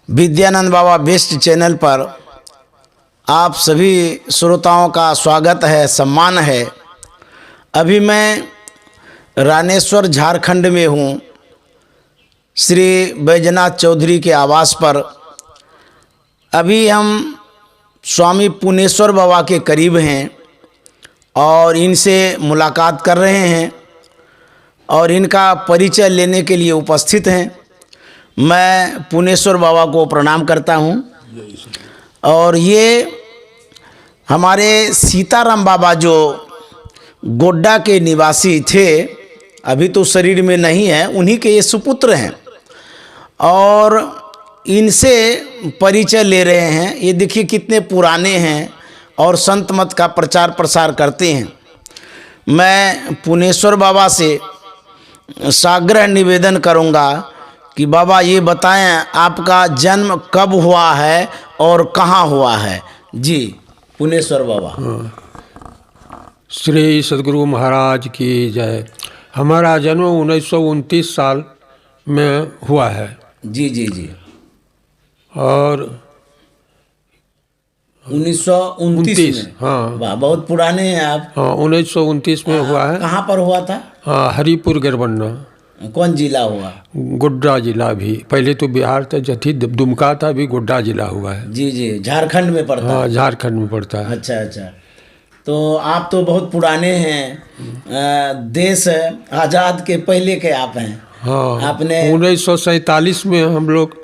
विद्यानंद बाबा best channel पर आप सभी श्रोताओं का स्वागत है, सम्मान है। अभी मैं रानेश्वर झारखंड में हूँ, श्री बैजनाथ चौधरी के आवास पर। अभी हम स्वामी पुनेश्वर बाबा के करीब हैं और इनसे मुलाकात कर रहे हैं और इनका परिचय लेने के लिए उपस्थित हैं। मैं पुनेश्वर बाबा को प्रणाम करता हूं। और ये हमारे सीताराम बाबा जो गोड्डा के निवासी थे, अभी तो शरीर में नहीं है, उन्हीं के ये सुपुत्र हैं और इनसे परिचय ले रहे हैं। ये देखिए कितने पुराने हैं और संत मत का प्रचार प्रसार करते हैं। मैं पुनेश्वर बाबा से साग्रह निवेदन करूंगा कि बाबा ये बताएं आपका जन्म कब हुआ है और कहाँ हुआ है। जी पुनेश्वर बाबा। श्री सद्गुरु महाराज की जय। हमारा जन्म 1929 साल में हुआ है। जी जी जी। और 1929 में। हाँ वाह, बहुत पुराने हैं आप। हाँ 1929 में हुआ है। कहाँ पर हुआ था? हाँ हरिपुर गिरबन्ना। कौन जिला हुआ? गोड्डा जिला भी, पहले तो बिहार था, जथी दुमका था, अभी गोड्डा जिला हुआ है। जी जी, झारखंड में पड़ता है। हाँ झारखंड में पड़ता है। अच्छा अच्छा। तो आप तो बहुत पुराने हैं, देश आज़ाद के पहले के आप हैं। हाँ आपने 1947 में हम लोग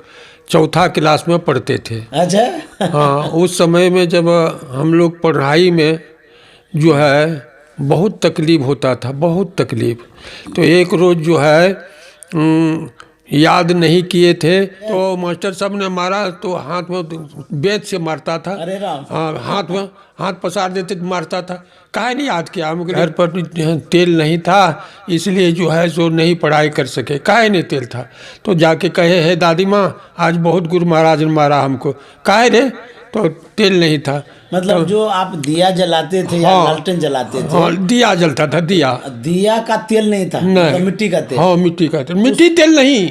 चौथा क्लास में पढ़ते थे। अच्छा। हाँ उस समय में जब हम लोग पढ़ाई में जो है बहुत तकलीफ़ होता था, बहुत तकलीफ़। तो एक रोज़ जो है याद नहीं किए थे तो मास्टर साहब ने मारा तो हाथ में बेत से मारता था। अरे राम। हाँ हाथ में हाथ पसार देते तो मारता था। काहे नहीं याद किया? हम घर पर तेल नहीं था इसलिए जो है सो नहीं पढ़ाई कर सके। काहे नहीं तेल था? तो जाके कहे है दादी माँ आज बहुत गुरु महाराज ने मारा हमको। काहे रे? तो तेल नहीं था। मतलब जो आप दिया जलाते थे या लालटेन जलाते थे? हाँ दिया जलता था। दिया का तेल नहीं था? नहीं, तो मिट्टी का तेल? हाँ मिट्टी का तेल। मिट्टी तेल नहीं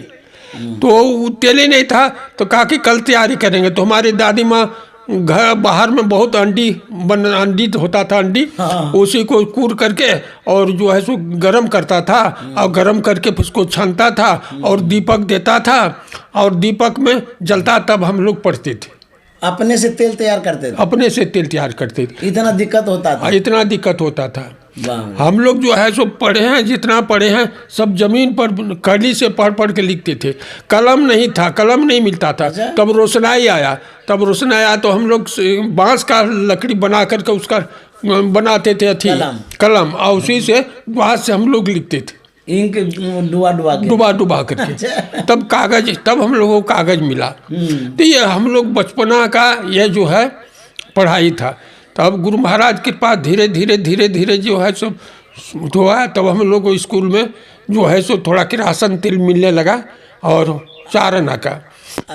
तो तेल ही नहीं था। तो कहा कि कल तैयारी करेंगे। तो हमारी दादी माँ घर बाहर में बहुत अंडी होता था, अंडी उसी को कूर करके और जो है सो गरम करता था और गरम करके उसको छानता था और दीपक देता था और दीपक में जलता, तब हम लोग पढ़ते थे। अपने से तेल तैयार करते थे? अपने से तेल तैयार करते थे। इतना दिक्कत होता था? इतना दिक्कत होता था। हम लोग जो है सो पढ़े हैं, जितना पढ़े हैं सब जमीन पर कली से पढ़ पढ़ के लिखते थे। कलम नहीं था, कलम नहीं मिलता था। तब रोशनाई आया तो हम लोग बांस का लकड़ी बना करके उसका बनाते थे कलम और उसी से वहाँ से हम लोग लिखते थे। इंक डुबा करके। तब हम लोगों को कागज मिला। तो ये हम लोग बचपना का ये जो है पढ़ाई था। तब गुरु महाराज के पास धीरे धीरे जो है सो हुआ। तब हम लोग को स्कूल में जो है सो थोड़ा किरासन तेल मिलने लगा और 4 आना का।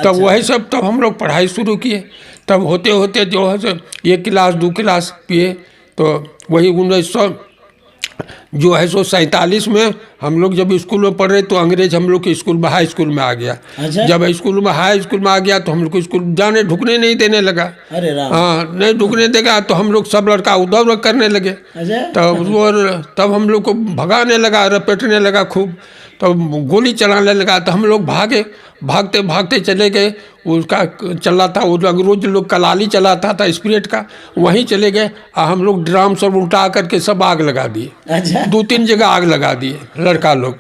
तब वही सब तब हम लोग पढ़ाई शुरू किए। तब होते होते जो है सो 1 क्लास 2 क्लास पिए। तो वही 1947 में हम लोग जब स्कूल में पढ़ रहे तो अंग्रेज हम लोग के स्कूल में हाई स्कूल में आ गया। जब हाई स्कूल में आ गया तो हम लोग को स्कूल जाने ढुकने नहीं देने लगा। अरे राम। हाँ नहीं ढुकने देगा तो हम लोग सब लड़का उधर करने लगे। तब हम लोग को भगाने लगा, रपेटने लगा खूब। तब गोली चलाने लगा तो हम लोग भागते भागते चले गए। उसका चला था वो रोज लोग कलाली चलाता था स्पिरिट का, वहीं चले गए। हम लोग ड्राम सब उल्टा करके सब आग लगा दिए। 2-3 जगह आग लगा दिए लड़का लोग।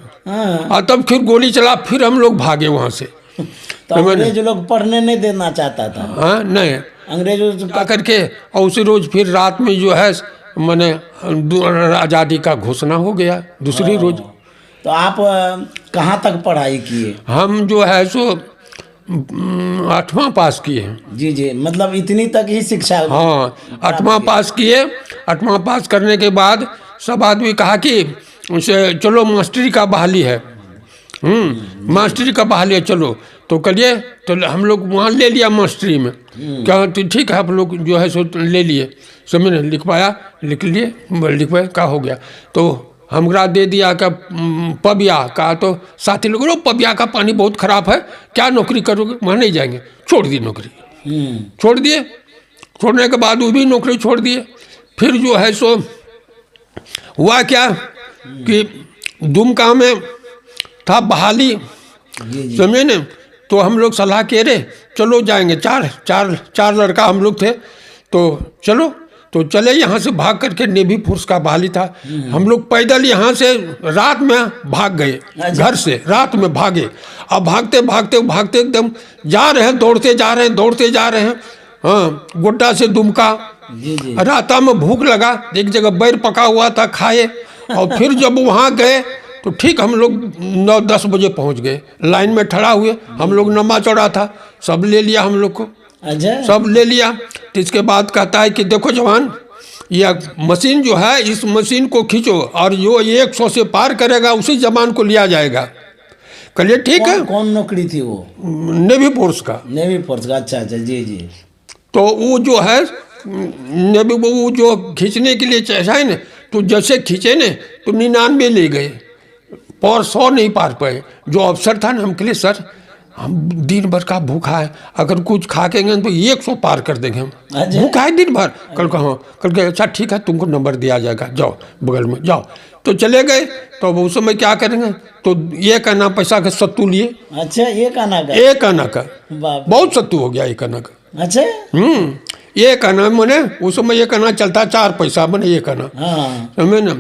और तब फिर गोली चला, फिर हम लोग भागे वहाँ से। तो अंग्रेज लोग पढ़ने नहीं देना चाहता था? हाँ नहीं, अंग्रेज करके और उसी रोज फिर रात में जो है मैंने आज़ादी का घोषणा हो गया दूसरी रोज। तो आप कहाँ तक पढ़ाई किए? हम जो है सो 8वां पास किए हैं। जी जी, मतलब इतनी तक ही शिक्षा? हाँ 8वां पास किए। 8वां पास करने के बाद सब आदमी कहा कि चलो मास्टरी का बहाली है। मास्टरी का बहाली है चलो। तो करिए। तो हम लोग वहाँ ले लिया मास्टरी में। क्या तो ठीक है, आप लोग जो है सो ले लिए। सब मैंने लिखवाया, लिख पाया, क्या हो गया। तो हमरा दे दिया का पबिया का, तो साथी लोग बोलो पबिया का पानी बहुत खराब है, क्या नौकरी करोगे, वहाँ नहीं जाएंगे। छोड़ दी नौकरी, छोड़ दिए। छोड़ने के बाद वो भी नौकरी छोड़ दिए। फिर जो है सो हुआ क्या कि दुमका में था बहाली, समझे न, तो हम लोग सलाह किए रे चलो जाएंगे, चार लड़का हम लोग थे, तो चलो, तो चले। यहाँ से भाग करके नेवी फोर्स का बहाली था, हम लोग पैदल यहाँ से रात में भाग गए, घर से रात में भागे। अब भागते भागते भागते एकदम जा रहे हैं, दौड़ते जा रहे हैं, हाँ, गोड्डा से दुमका। राता में भूख लगा, एक जगह बैर पका हुआ था, खाए। और फिर जब वहाँ गए तो ठीक हम लोग 9-10 बजे पहुँच गए। लाइन में खड़ा हुए, हम लोग नमा चढ़ा था, सब ले लिया हम लोग को, सब ले लिया। तो इसके बाद कहता है कि देखो जवान, यह मशीन जो है, इस मशीन को खींचो और जो 100 से पार करेगा उसी जवान को लिया जाएगा। कहिए ठीक है। कौन नौकरी थी वो? नेवी फोर्स का। नेवी फोर्स का, अच्छा अच्छा, जी जी। तो वो जो है नेवी, वो जो खींचने के लिए चाहिए ना, तो जैसे खींचे न तो 99 ले गए, और 100 नहीं पार पाए। जो अफसर था ना, हम कहे सर हम दिन भर का भूखा है, अगर कुछ खा के गए तो 100 पार कर देंगे हम, भूखा है दिन भर। कल का हाँ, कल के अच्छा ठीक है, तुमको नंबर दिया जाएगा, जाओ बगल में जाओ। तो चले गए। तो उस समय क्या करेंगे, तो 1 आना पैसा का सत्तू लिए। अच्छा, 1 आना का? 1 आना का बहुत सत्तू हो गया, 1 आना का। अच्छा, 1 आना मैंने उस समय 1 आना चलता 4 पैसा बने 1 आना, समझे ना।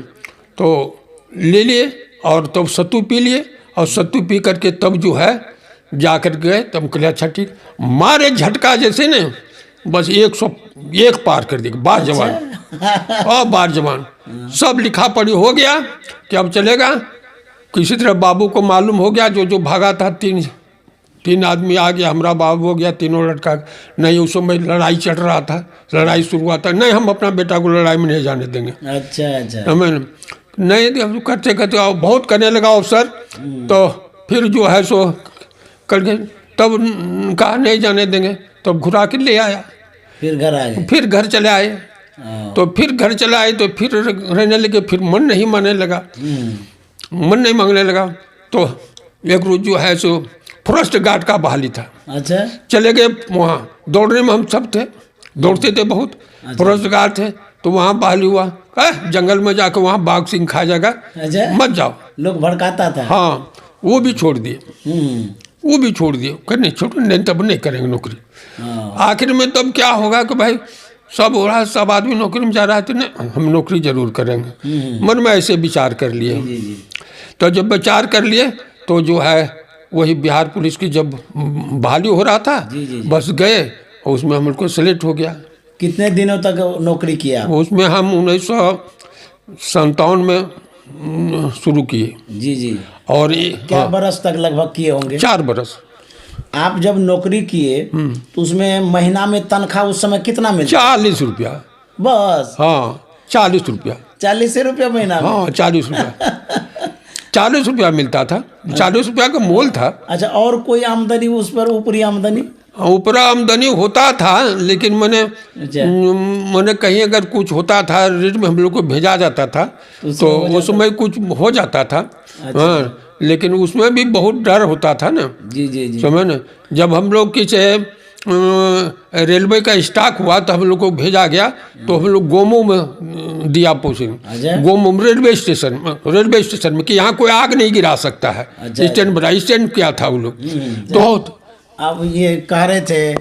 तो ले लिए और तब सत्तू पी लिए, और सत्तू पी करके तब जो है जा कर गए। तब कहले अच्छा ठीक, मारे झटका जैसे ने बस 101 पार कर दिया, 12 जवान और 12 जवान, सब लिखा पढ़ी हो गया कि अब चलेगा। किसी तरह बाबू को मालूम हो गया, जो भागा था, 3 आदमी आ गया, हमारा बाबू हो गया, तीनों लड़का। नहीं, उस समय लड़ाई चल रहा था, लड़ाई शुरू हुआ था, नहीं हम अपना बेटा को लड़ाई में नहीं जाने देंगे। अच्छा अच्छा, हमें नहीं करते करते बहुत करने लगा अफसर। तो फिर जो है सो करके तब कहा नहीं जाने देंगे, तब घुरा के ले आया। फिर घर आ गए, फिर घर चले आए। तो फिर घर चले आए तो फिर रहने लगे, फिर मन नहीं मानने लगा, मन नहीं मांगने लगा। तो एक रोज जो है सो फॉरेस्ट गार्ड का बहाली था। अच्छा, चले गए वहाँ, दौड़ने में हम सब थे, दौड़ते थे बहुत। अच्छा। फॉरेस्ट गार्ड थे, तो वहाँ बहाली हुआ, जंगल में जाकर वहाँ बाघ सिंह खा जाएगा, मत जाओ। लोग भड़काता था। हाँ, वो भी छोड़ दिए, वो भी छोड़ दिए, करने छोड़ नहीं, तब नहीं करेंगे नौकरी। आखिर में तब क्या होगा कि भाई सब हो रहा है, सब आदमी नौकरी में जा रहा है, तो नहीं हम नौकरी जरूर करेंगे। मन में ऐसे विचार कर लिए। तो जब विचार कर लिए तो जो है वही बिहार पुलिस की जब बहाली हो रहा था, बस गए और उसमें हम लोग को सेलेक्ट हो गया। कितने दिनों तक नौकरी किया? उसमें हम 1957 में शुरू किए। जी जी। और क्या बरस तक लगभग किए होंगे? 4 बरस। आप जब नौकरी किए तो उसमें महीना में तनख्वाह उस समय कितना मिलता? 40 रुपया बस। हाँ, 40 रुपया। 40 रुपया महीना? हाँ, 40 रुपया। 40 रुपया मिलता था, 40 रुपया का मोल था। अच्छा, और कोई आमदनी उस पर, ऊपरी आमदनी? ऊपरा आमदनी होता था, लेकिन मैंने कहीं अगर कुछ होता था रेट में हम लोग को भेजा जाता था, तो उस समय कुछ हो जाता था। हाँ, लेकिन उसमें भी बहुत डर होता था ना। जी जी जी, समझ ना। जब हम लोग किसी रेलवे का स्टॉक हुआ तो हम लोग को भेजा गया, तो हम लोग गोमो में दिया पोस्टिंग। गोमो रेलवे स्टेशन में कि यहाँ कोई आग नहीं गिरा सकता है। स्टैंड किया था वो लोग। तो अब ये कह रहे थे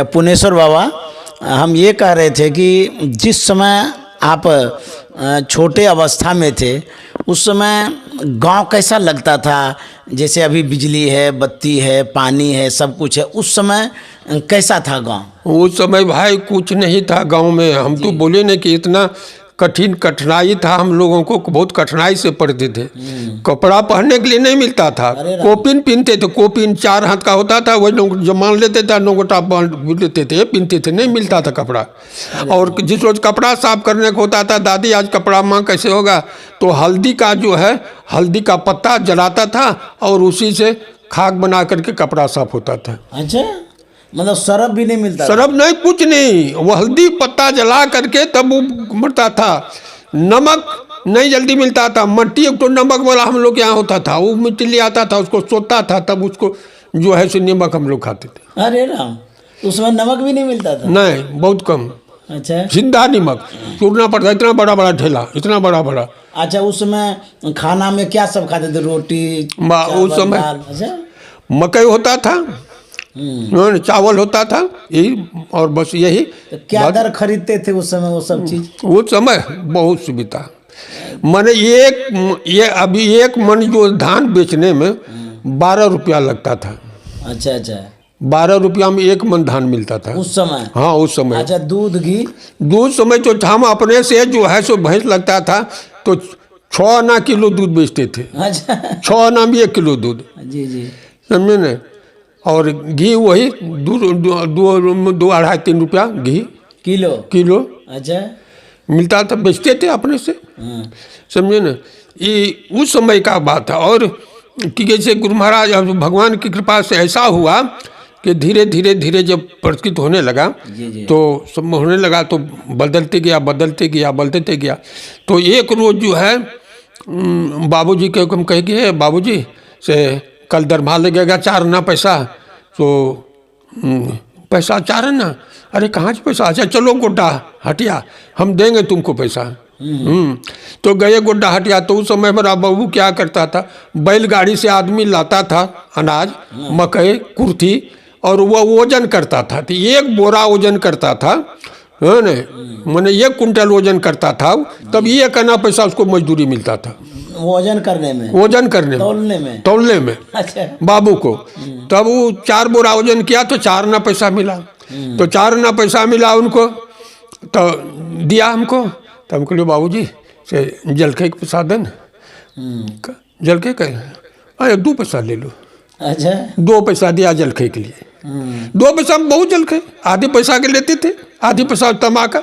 पुनेश्वर बाबा, हम ये कह रहे थे कि जिस समय आप छोटे अवस्था में थे उस समय गांव कैसा लगता था? जैसे अभी बिजली है, बत्ती है, पानी है, सब कुछ है, उस समय कैसा था गांव? उस समय भाई कुछ नहीं था गांव में। हम तो बोले न कि इतना कठिनाई था, हम लोगों को बहुत कठिनाई से पढ़ते थे। कपड़ा पहनने के लिए नहीं मिलता था, कोपिन पहनते थे, कोपिन 4 हाथ का होता था, वही लोग जो मान लेते थे, नोगोटा लेते थे, पहनते थे, नहीं मिलता था कपड़ा। और जिस रोज कपड़ा साफ करने को होता था, दादी आज कपड़ा माँ कैसे होगा, तो हल्दी का जो है, हल्दी का पत्ता जलाता था और उसी से खाक बना करके कपड़ा साफ होता था। अच्छा, मतलब सरफ भी नहीं मिलता? सरफ नहीं, कुछ नहीं, वो हल्दी पत्ता जला करके तब वो मरता था। नमक नहीं जल्दी मिलता था। मट्टी एक तो नमक वाला हम लोग यहाँ होता था, वो मिट्टी ले आता था, उसको सोता था, तब उसको जो है सो नमक हम लोग खाते थे। अरे राम, उसमें नमक भी नहीं मिलता था? नहीं, बहुत कम। अच्छा, जिंदा नमक चूरना पड़ता, इतना बड़ा बड़ा ठेला, इतना बड़ा बड़ा। अच्छा, उसमें खाना में क्या सब खाते थे? रोटी, उस चावल, समय दाल? अच्छा, मकई होता था, चावल होता था, यही, और बस यही। तो क्या दर खरीदते थे उस समय वो सब चीज? उस समय बहुत सुविधा। मैंने ये अभी 1 मन जो धान बेचने में 12 रुपया लगता था। अच्छा अच्छा, 12 रुपया में 1 मन धान मिलता था उस समय? हाँ, उस समय। अच्छा, दूध घी? दूध समय तो हम अपने से जो है सो भैंस लगता था तो 6 आना किलो दूध बेचते थे। अच्छा, 6 आना में 1 किलो दूध, जी जी, समझे न। और घी वही 2-2.5-3 रुपया घी किलो अच्छा, मिलता था, बेचते थे अपने से, समझे न। ये उस समय का बात है। और कि जैसे गुरु महाराज भगवान की कृपा से ऐसा हुआ कि धीरे धीरे धीरे जब परिष्कृत होने लगा तो सब होने लगा, तो बदलते गया। तो एक रोज़ जो है बाबूजी के हम कह गए, बाबूजी से कल दरबार लगेगा 4 आना पैसा। तो पैसा 4 आना? अरे कहाँ से पैसा? अच्छा चलो गोड्डा हटिया, हम देंगे तुमको पैसा। तो गए गोड्डा हटिया। तो उस समय मेरा बहू क्या करता था, बैलगाड़ी से आदमी लाता था अनाज, मकई, कुर्थी, और वह वजन करता था। तो 1 बोरा वजन करता था, है न, मैंने 1 कुंटल वजन करता था, तब 1 आना पैसा उसको मजदूरी मिलता था। वजन करने में? तौलने में अच्छा, बाबू को। तब वो 4 बोरा वजन किया तो 4 आना पैसा मिला। तो 4 आना पैसा मिला उनको, तो दिया हमको। तब हम कहले बाबूजी से जलखे के पैसा देन। जलखे का अरे 2 पैसा ले लो। अच्छा, 2 पैसा दिया जलखे के लिए। 2 पैसा में बहुत जलखे, आधे पैसा के लेते थे, आधे पैसा तमाका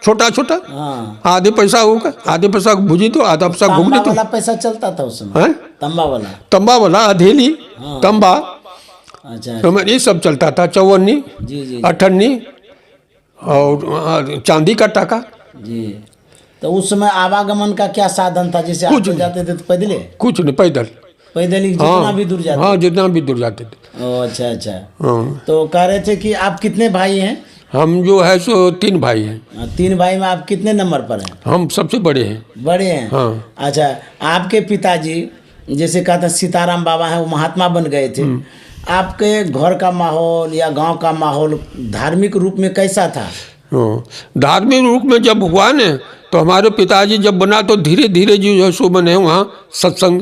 छोटा छोटा, आधे पैसा होगा, आधे पैसा भुजी दो, आधा पैसा घूमने दो। पैसा चलता था उस समय? तंबा वाला, अधेली, तंबा, अच्छा, तो ये सब चलता था। चौवन्नी, अठन्नी और चांदी का टाका जी। तो उस समय आवागमन का क्या साधन था? जैसे आप जाते थे तो पैदल? कुछ नहीं, पैदल ही जितना भी दूर जाते? हाँ, जितना भी दूर जाते थे। ओ अच्छा अच्छा। तो कह रहे थे कि आप कितने भाई हैं? हम जो है सो 3 भाई हैं। 3 भाई में आप कितने नंबर पर हैं? हम सबसे बड़े हैं। बड़े हैं? हाँ। अच्छा, आपके पिताजी जैसे कहते हैं सीताराम बाबा हैं, वो महात्मा बन गए थे। आपके घर का माहौल या गांव का माहौल धार्मिक रूप में कैसा था? धार्मिक रूप में जब हुआ न, तो हमारे पिताजी जब बना तो धीरे धीरे जो है सो बने वहाँ सत्संग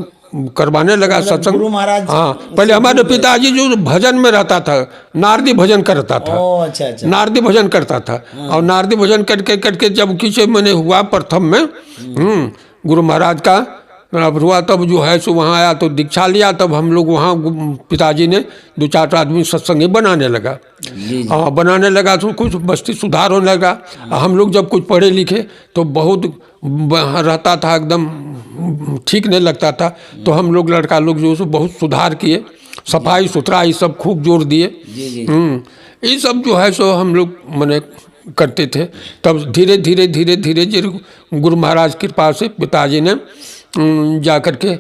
करवाने लगा। सत्संग, गुरु महाराज? हाँ, पहले हमारे पिताजी जो भजन में रहता था, नारदी भजन करता था। अच्छा अच्छा, नारदी भजन करता था। और नारदी भजन करके जब किसी मैंने हुआ प्रथम में गुरु महाराज का अब हुआ, तब जो है सो वहाँ आया तो दीक्षा लिया। तब हम लोग वहाँ पिताजी ने 2-4 आदमी सत्संगी बनाने लगा। हाँ, बनाने लगा तो कुछ बस्ती सुधार होने लगा। हम लोग जब कुछ पढ़े लिखे तो बहुत रहता था, एकदम ठीक नहीं लगता था। तो हम लोग लड़का लोग जो है बहुत सुधार किए, सफाई सुथरा ये सब खूब जोर दिए। ये सब जो है सो हम लोग मैंने करते थे। तब धीरे धीरे धीरे धीरे गुरु महाराज की कृपा से पिताजी ने जा कर के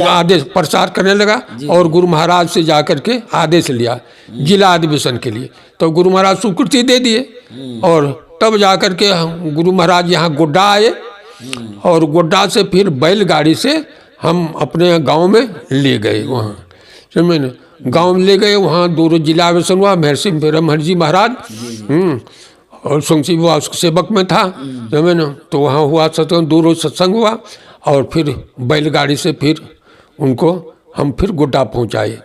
आदेश प्रचार करने लगा। और गुरु महाराज से जा कर के आदेश लिया जिला अधिवेशन के लिए। तो गुरु महाराज स्वीकृति दे दिए। और तब जा कर के गुरु महाराज यहाँ गोड्डा आए। और गोड्डा से फिर बैलगाड़ी से हम अपने गांव में ले गए। वहाँ समझे न, गाँव में ले गए। वहाँ 2 रोज जिला अधिवेशन हुआ। महर्षि ब्रह्महरि महाराज और सोंगसी हुआ, उसके सेवक में था, समझे न। तो वहाँ हुआ सत्संग, 2 रोज सत्संग हुआ। और फिर बैलगाड़ी से फिर उनको हम फिर गोड्डा पहुँचाए।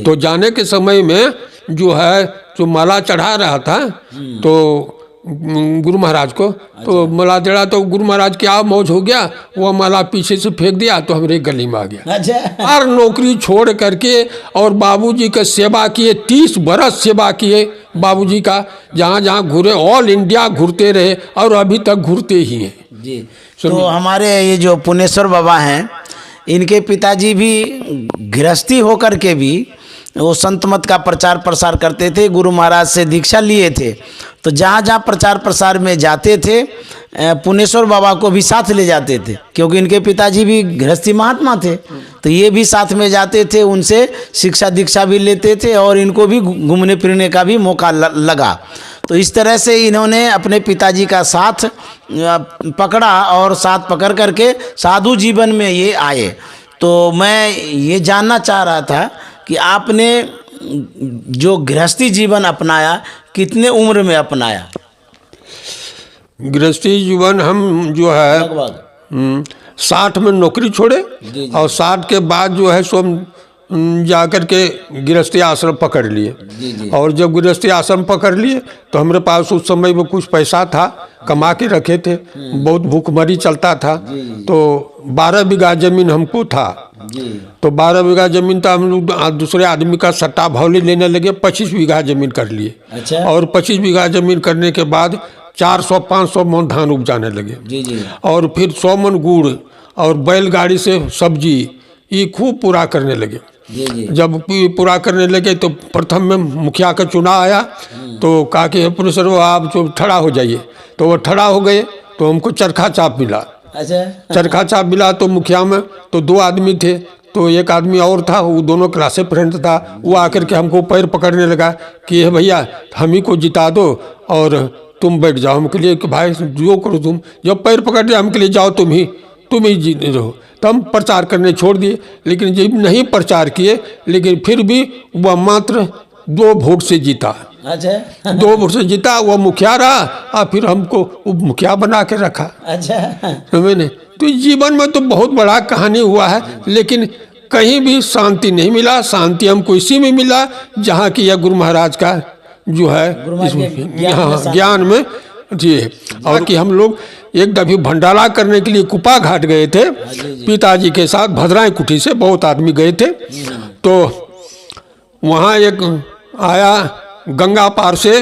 तो जाने के समय में जो है जो माला चढ़ा रहा था तो गुरु महाराज को, तो माला चढ़ा तो गुरु महाराज क्या मौज हो गया, वो माला पीछे से फेंक दिया तो हमारे गली में आ गया। अच्छा। हर नौकरी छोड़ करके और बाबूजी का सेवा किए, 30 बरस सेवा किए बाबूजी का। जहाँ जहाँ घूरे, ऑल इंडिया घूरते रहे और अभी तक घूरते ही हैं जी। तो हमारे ये जो पुनेश्वर बाबा हैं, इनके पिताजी भी गृहस्थी होकर के भी वो संत मत का प्रचार प्रसार करते थे, गुरु महाराज से दीक्षा लिए थे। तो जहाँ जहाँ प्रचार प्रसार में जाते थे पुनेश्वर बाबा को भी साथ ले जाते थे, क्योंकि इनके पिताजी भी गृहस्थी महात्मा थे। तो ये भी साथ में जाते थे, उनसे शिक्षा दीक्षा भी लेते थे और इनको भी घूमने फिरने का भी मौका लगा। तो इस तरह से इन्होंने अपने पिताजी का साथ पकड़ा और साथ पकड़ करके साधु जीवन में ये आए। तो मैं ये जानना चाह रहा था कि आपने जो गृहस्थी जीवन अपनाया कितने उम्र में अपनाया? गृहस्थी जीवन हम जो है लगभग 60 में नौकरी छोड़े और 60 के बाद जो है सो जा कर के गृहस्थी आश्रम पकड़ लिए। और जब गृहस्थी आश्रम पकड़ लिए तो हमारे पास उस समय में कुछ पैसा था, कमा के रखे थे, बहुत भूखमरी चलता था। तो 12 बीघा जमीन हमको था। तो 12 बीघा जमीन था, हम लोग दूसरे आदमी का सट्टा भौली लेने लगे, 25 बीघा जमीन कर लिए। अच्छा। और 25 बीघा जमीन करने के बाद 400-500 मन धान उपजाने लगे। और फिर 100 मन गुड़ और बैलगाड़ी से सब्जी ये खूब पूरा करने लगे। जब पूरा करने लगे तो प्रथम में मुखिया का चुनाव आया। तो कहा कि प्रोफेसर आप जो खड़ा हो जाइए, तो वो खड़ा हो गए। तो हमको चरखा चाप मिला। अच्छा। चरखा चाप मिला तो मुखिया में तो 2 आदमी थे, तो एक आदमी और था, वो दोनों क्लासे फ्रेंड था। वो आकर के हमको पैर पकड़ने लगा कि हे भैया हम ही को जिता दो और तुम बैठ जाओ। हमके लिए कि भाई जो करो तुम, जब पैर पकड़ दिया हमके लिए जाओ तुम ही जीत रहो। तो हम प्रचार करने छोड़ दिए, लेकिन जब नहीं प्रचार किए, लेकिन फिर भी वह मात्र 2 वोट से जीता। अच्छा। 2 वोट से जीता, वह मुखिया रहा और फिर हमको उप मुखिया बना के रखा। अच्छा। मैंने तो जीवन में तो बहुत बड़ा कहानी हुआ है, लेकिन कहीं भी शांति नहीं मिला। शांति हमको इसी में मिला जहाँ की यह गुरु महाराज का जो है ज्ञान में जी। और कि हम लोग एक दफी भंडारा करने के लिए कुपा घाट गए थे पिताजी के साथ, भद्राई कुटी से बहुत आदमी गए थे। तो वहाँ एक आया गंगा पार से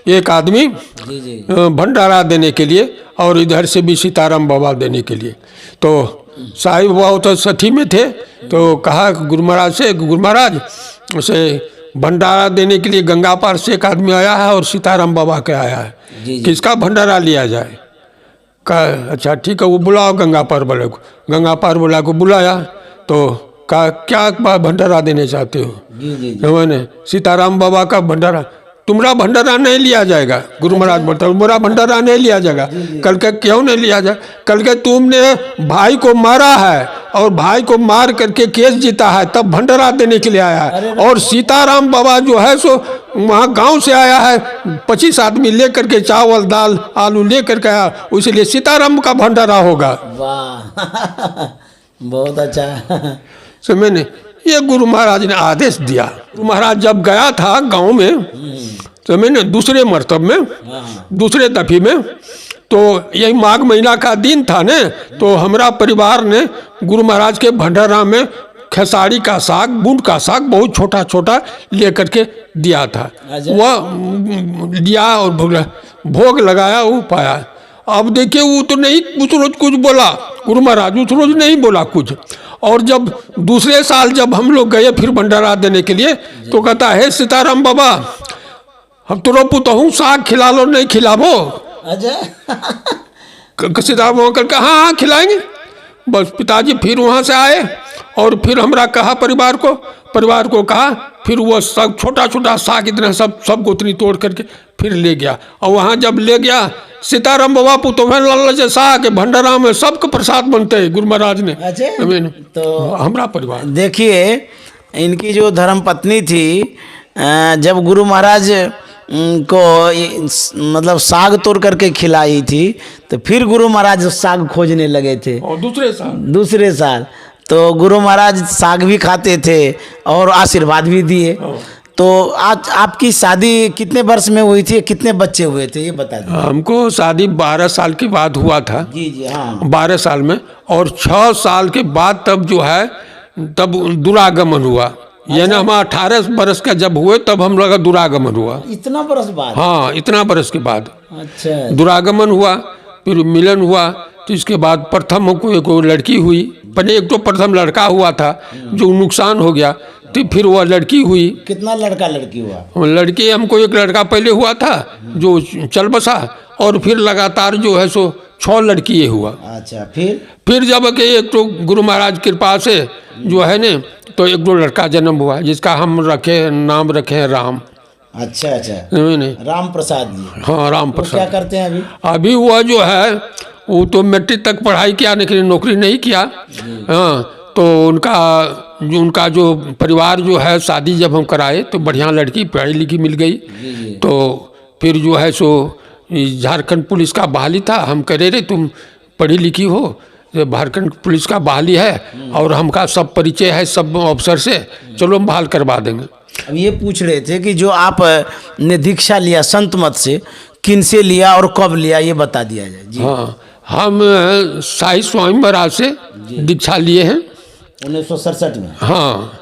एक आदमी भंडारा देने के लिए और इधर से भी सीताराम बाबा देने के लिए। तो साहिब बाबा तो सठी में थे, तो कहा गुरु महाराज से, गुरु महाराज उसे भंडारा देने के लिए गंगा पार से एक आदमी आया है और सीताराम बाबा के आया है, किसका भंडारा लिया जाए? कहा अच्छा ठीक है, वो बुलाओ गंगा पार वाले को। गंगा पार वाला को बुलाया तो कहा क्या भंडारा देने चाहते हो? मैंने सीताराम बाबा का भंडारा। तुम्हारा भंडारा नहीं लिया जाएगा। गुरु महाराज बोलता तुम्हारा भंडारा नहीं लिया जाएगा। कल के क्यों नहीं लिया जाए? कल के तुमने भाई को मारा है और भाई को मार करके केस जीता है, तब भंडारा देने के लिए आया है। और सीताराम बाबा जो है सो वहाँ गांव से आया है, 25 आदमी लेकर के चावल दाल आलू लेकर के आया, इसलिए सीताराम का भंडारा होगा। वाह बहुत अच्छा। समझे नहीं? ये गुरु महाराज ने आदेश दिया। गुरु महाराज जब गया था गांव में, तो मैंने दूसरे मरतब में, दूसरे दफी में, तो यही माघ महीना का दिन था ने, तो हमारा परिवार ने गुरु महाराज के भंडारा में खेसारी का साग, बूंद का साग बहुत छोटा छोटा लेकर के दिया था। वह दिया और भोग लगाया, वो पाया। अब देखिए वो तो नहीं उस रोज कुछ बोला, गुरु महाराज उस रोज नहीं बोला कुछ। और जब दूसरे साल जब हम लोग गए फिर भंडारा देने के लिए, तो कहता है सीताराम बाबा हम तो पुतहूँ साग खिला लो, नहीं खिलावो? सीताराम बाबा करके हाँ खिलाएंगे। बस पिताजी फिर वहाँ से आए और फिर हमरा कहा परिवार को कहा, फिर वो सब छोटा छोटा साग इतना सब गोतनी तोड़ करके फिर ले गया। और वहाँ जब ले गया सीताराम बाबा पुतोहन लाल साग भंडारा में सबको प्रसाद बनते हैं गुरु महाराज ने। तो हमारा परिवार देखिए, इनकी जो धर्म पत्नी थी, जब गुरु महाराज को मतलब साग तोड़ करके खिलाई थी, तो फिर गुरु महाराज साग खोजने लगे थे। और दूसरे साल तो गुरु महाराज साग भी खाते थे और आशीर्वाद भी दिए। तो आज आपकी शादी कितने वर्ष में हुई थी, कितने बच्चे हुए थे, ये बता दीजिए। हमको शादी 12 साल के बाद हुआ था। जी हाँ, 12 साल में। और 6 साल के बाद तब जो है तब दुरागमन हुआ। यानी हम 18 बरस का जब हुए तब हम लोग का दुरागमन हुआ। इतना बरस बाद? हाँ, इतना बरस के बाद अच्छा दुरागमन हुआ, फिर मिलन हुआ। तो इसके बाद प्रथम को एक लड़की हुई, पहले एक तो प्रथम लड़का हुआ था जो नुकसान हो गया। फिर वह लड़की हुई। कितना लड़का लड़की हुआ? लड़की हमको एक लड़का पहले हुआ था जो चल बसा, और फिर लगातार जो है सो 6 लड़की ये हुआ। अच्छा, फिर जब कि एक तो गुरु महाराज कृपा से जो है न तो 1-2 लड़का जन्म हुआ, जिसका हम नाम रखे हैं राम। अच्छा अच्छा, नहीं राम प्रसाद जी। हाँ, राम वो प्रसाद। क्या करते हैं अभी? अभी वह जो है वो तो मैट्रिक तक पढ़ाई किया लेकिन नौकरी नहीं किया। हाँ, तो उनका जो परिवार जो है शादी जब हम कराए तो बढ़िया लड़की पढ़ी लिखी मिल गई। तो फिर जो है सो झारखंड पुलिस का बहाली था। हम कह रहे तुम पढ़ी लिखी हो, झारखंड पुलिस का बहाली है और हमका सब परिचय है सब अफसर से, चलो हम बहाल करवा देंगे। अब ये पूछ रहे थे कि जो आप ने दीक्षा लिया संत मत से, किन से लिया और कब लिया, ये बता दिया जाए जी। हाँ, हम साई स्वामी महाराज से दीक्षा लिए हैं 1967 में। हाँ,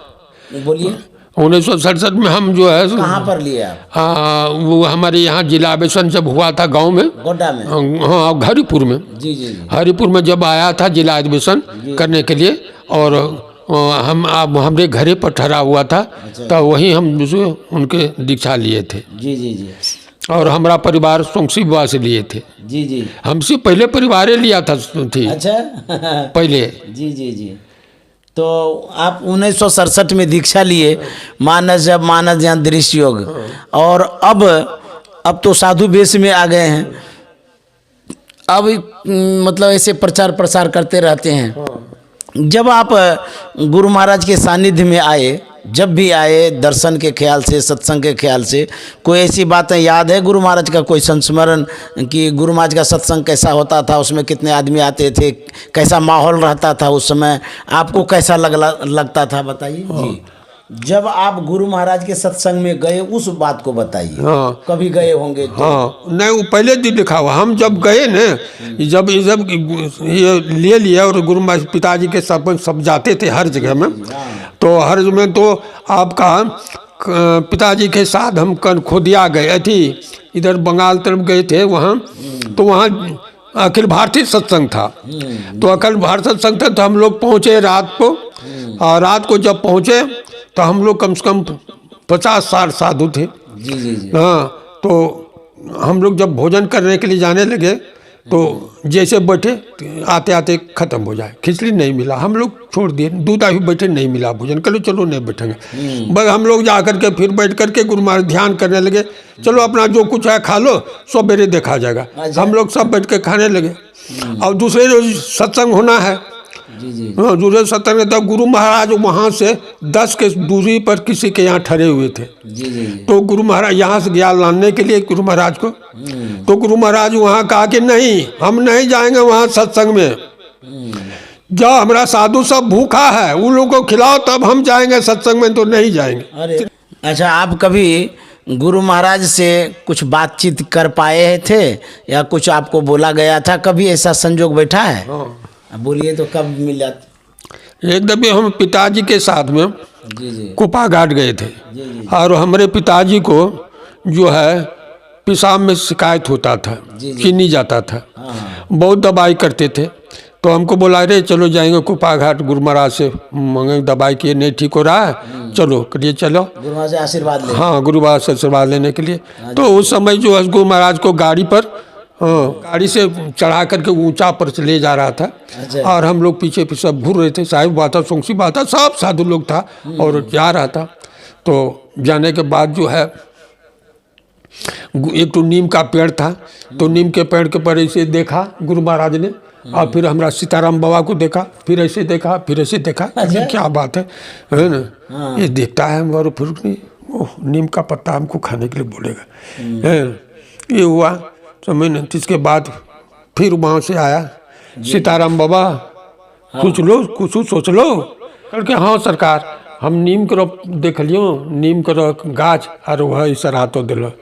बोलिए। 1967 में हम जो है कहाँ पर लिए आप? वो हमारे यहाँ जिला अधिवेशन जब हुआ था गांव में, गोड्डा में। हाँ, हरिपुर में। जी जी जी। हरिपुर में जब आया था जिला अधिवेशन करने के लिए, और हमरे घरे पर ठहरा हुआ था। अच्छा। तो वहीं हम उनके दीक्षा लिए थे। जी जी जी। और हमारा परिवार सोंगसी बुआ से लिए थे। जी जी। हमसे पहले परिवार लिया था थी अच्छा पहले। जी जी जी। तो आप 1967 में दीक्षा लिए, मानस जब मानस ज्ञान दृश्य योग, और अब तो साधु वेश में आ गए हैं। अब मतलब ऐसे प्रचार प्रसार करते रहते हैं। जब आप गुरु महाराज के सानिध्य में आए, जब भी आए दर्शन के ख्याल से, सत्संग के ख्याल से, कोई ऐसी बातें याद है गुरु महाराज का, कोई संस्मरण कि गुरु महाराज का सत्संग कैसा होता था, उसमें कितने आदमी आते थे, कैसा माहौल रहता था उस समय, आपको कैसा लगता था, बताइए जी। जब आप गुरु महाराज के सत्संग में गए उस बात को बताइए। हाँ, कभी गए होंगे तो। हाँ, नहीं, वो पहले दिन लिखा हुआ। हम जब गए न, जब ये ले लिया, और गुरु महाराज पिताजी के सब जाते थे हर जगह में। तो हर में तो आपका पिताजी के साथ हम खोदिया गए थी, इधर बंगाल तरफ गए थे वहाँ। तो वहाँ अखिल भारतीय सत्संग था। तो अखिल भारतीय सत्संग था, तो हम लोग पहुँचे रात को। और रात को जब पहुँचे तो हम लोग कम से कम 50-60 साधु थे। जी जी जी। हाँ, तो हम लोग जब भोजन करने के लिए जाने लगे तो जैसे बैठे आते आते ख़त्म हो जाए, खिचड़ी नहीं मिला, हम लोग छोड़ दिए। दूध भी बैठे नहीं मिला भोजन, चलो नहीं बैठेंगे। बस हम लोग जा कर के फिर बैठ कर के गुरु महाराज ध्यान करने लगे, चलो अपना जो कुछ है खा लो, सवेरे देखा जाएगा। हम लोग सब बैठ के खाने लगे। और दूसरे रोज सत्संग होना है। जी जी। हाँ, दूसरे सत्संग में तब गुरु महाराज वहाँ से 10 के दूरी पर किसी के यहाँ ठहरे हुए थे। जी जी। तो गुरु महाराज यहाँ से ज्ञान लाने के लिए गुरु महाराज को, तो गुरु महाराज वहाँ कहा कि नहीं, हम नहीं जाएंगे वहाँ सत्संग में। जो हमारा साधु सब भूखा है उन लोगों को खिलाओ तब हम जाएंगे सत्संग में, तो नहीं जाएंगे। अरे अच्छा, आप कभी गुरु महाराज से कुछ बातचीत कर पाए थे या कुछ आपको बोला गया था, कभी ऐसा संजोग बैठा है? हाँ, बोलिए तो कब मिला? एक दफे हम पिताजी के साथ में जी जी। कुपा घाट गए थे। जी जी। और हमारे पिताजी को जो है पेशाब में शिकायत होता था, चीनी जाता था, बहुत दवाई करते थे। तो हमको बोला रे चलो जाएंगे कुपा घाट, गुरु महाराज से मांगे दवाई किए, नहीं ठीक हो रहा है, चलो करिए, चलो गुरु महाराज से आशीर्वाद ले। हाँ, गुरु महाराज से आशीर्वाद लेने के लिए। तो उस समय जो है गुरु महाराज को गाड़ी पर, हाँ, गाड़ी से चढ़ा करके ऊंचा पर से ले जा रहा था। अच्छा। और हम लोग पीछे पीछे सब घूर रहे थे, साहिब बात था, सोंगसी बात था, सब साधु लोग था और जा रहा था। तो जाने के बाद जो है एक तो नीम का पेड़ था, तो नीम के पेड़ के पर ऐसे देखा गुरु महाराज ने, और फिर हमारा सीताराम बाबा को देखा, फिर ऐसे देखा, फिर ऐसे देखा। अच्छा। क्या बात है ना, ये देखता है हमारे फिर ओह, नीम का पत्ता हमको खाने के लिए बोलेगा। ये हुआ समझ न। इसके बाद फिर वहाँ से आया सीताराम बाबा, कुछ लो, कुछ सोच लो करके। हाँ सरकार, हम नीम करो देख लियो, नीम करो गाछ और वह इस हाथों दिलो।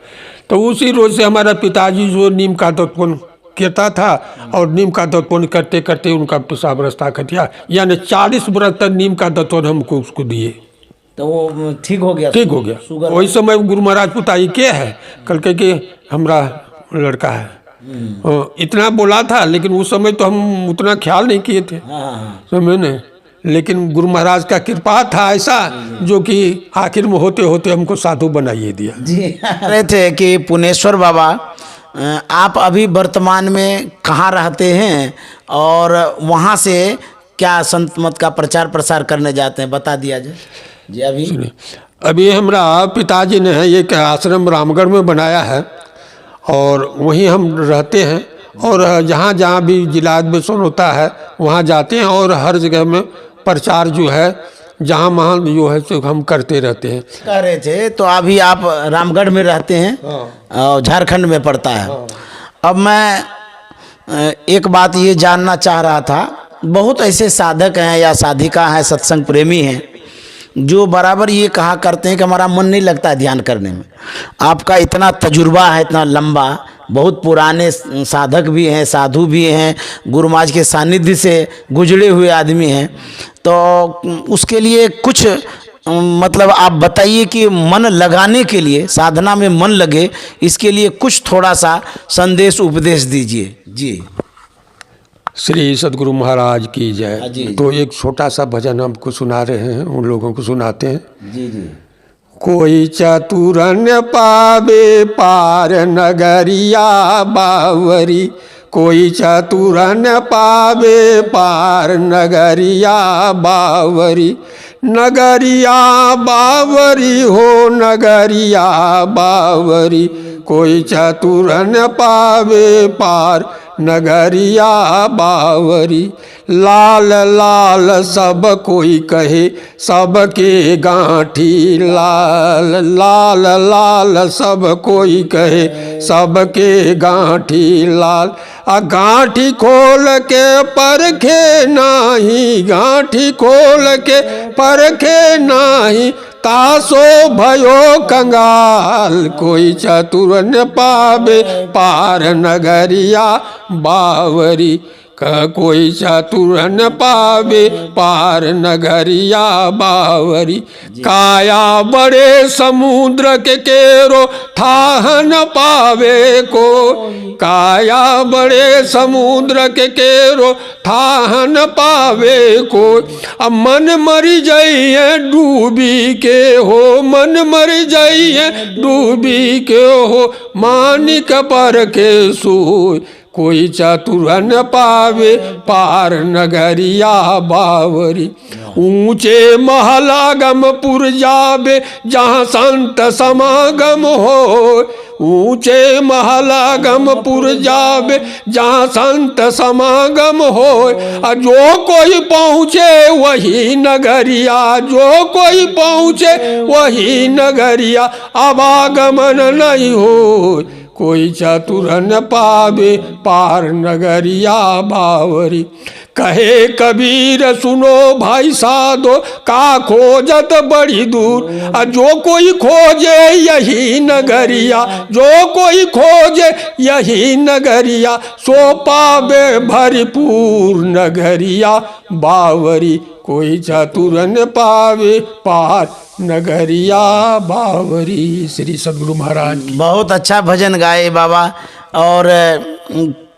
तो उसी रोज से हमारा पिताजी जो नीम का दत्तपुन करता था, और नीम का दत्तपुन करते करते उनका पेशाब रास्ता कटिया, यानी 40 वर्ष तक नीम का दत्तपुन हमको उसको दिए। तो वो ठीक हो गया? ठीक हो गया। वही समय गुरु महाराज पुताई के है, कल के कि हमारा लड़का है। इतना बोला था, लेकिन उस समय तो हम उतना ख्याल नहीं किए थे। हाँ। समझे न, लेकिन गुरु महाराज का कृपा था ऐसा जो कि आखिर में होते होते हमको साधु बनाइए दिया। जी कह रहे थे कि पुनेश्वर बाबा आप अभी वर्तमान में कहाँ रहते हैं और वहाँ से क्या संत मत का प्रचार प्रसार करने जाते हैं, बता दिया जाए जी। अभी हमारा पिताजी ने एक आश्रम रामगढ़ में बनाया है और वहीं हम रहते हैं और जहाँ जहाँ भी जिला अधिवेशन होता है वहाँ जाते हैं और हर जगह में प्रचार जो है जहाँ वहाँ जो है तो हम करते रहते हैं। कह रहे थे तो अभी आप रामगढ़ में रहते हैं और झारखंड में पड़ता है। अब मैं एक बात ये जानना चाह रहा था, बहुत ऐसे साधक हैं या साधिका हैं, सत्संग प्रेमी हैं जो बराबर ये कहा करते हैं कि हमारा मन नहीं लगता है ध्यान करने में। आपका इतना तजुर्बा है, इतना लंबा, बहुत पुराने साधक भी हैं, साधु भी हैं, गुरु महाराज के सानिध्य से गुजरे हुए आदमी हैं, तो उसके लिए कुछ मतलब आप बताइए कि मन लगाने के लिए, साधना में मन लगे, इसके लिए कुछ थोड़ा सा संदेश उपदेश दीजिए जी। श्री सद्गुरु महाराज की जय। तो एक छोटा सा भजन हमको सुना रहे हैं, उन लोगों को सुनाते हैं जी जी। कोई चतुरन पावे पार नगरिया बावरी, कोई चतुरन पावे पार नगरिया बावरी, नगरिया बावरी हो नगरिया बावरी, कोई चतुरन पावे पार नगरिया बावरी। लाल लाल सब कोई कहे सबके गांठी लाल, लाल लाल सब कोई कहे सबके गांठी लाल। आ गांठी खोल के परखे नाही, गांठी खोल के परखे नाही, तासो भयो कंगाल, कोई चतुर न पावे पार नगरिया बावरी, कोई चतुर न पावे पार नगरिया बावरी। काया बड़े समुद्र के केरो थाह न पावे को, काया बड़े समुद्र के केरो थाह न पावे को। अब मन मरी जाइए डूबी के हो, मन मरी जाइए डूबी के हो, मानिक पर के सोय, कोई चतुर न पावे पार नगरिया बावरी। ऊंचे महलागमपुर जावे जहाँ संत समागम हो, ऊंचे महलागमपुर जावे जहाँ संत समागम हो। जो कोई पहुँचे वही नगरिया, जो कोई पहुँचे वही नगरिया, आवागमन नहीं हो, कोई चतुर न पावे पार नगरिया बावरी। कहे कबीर सुनो भाई साधो का खोजत बड़ी दूर, जो कोई खोजे यही नगरिया, जो कोई खोजे यही नगरिया, सो पावे भरपूर नगरिया बावरी, कोई चतुर न पावे पार नगरिया बावरी। श्री सद्गुरु महाराज। बहुत अच्छा भजन गाए बाबा, और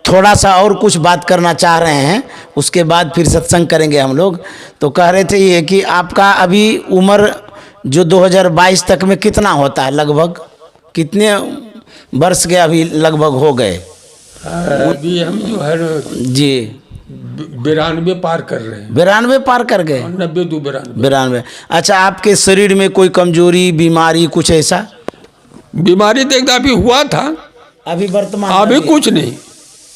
थोड़ा सा और कुछ बात करना चाह रहे हैं, उसके बाद फिर सत्संग करेंगे हम लोग। तो कह रहे थे ये कि आपका अभी उम्र जो 2022 तक में कितना होता है, लगभग कितने वर्ष के अभी लगभग हो गए? अभी हम जो है जी 92 पार कर रहे हैं। 92 पार कर गए? 92। अच्छा, आपके शरीर में कोई कमजोरी बीमारी कुछ ऐसा? बीमारी तो एक अभी हुआ था, अभी वर्तमान अभी कुछ नहीं।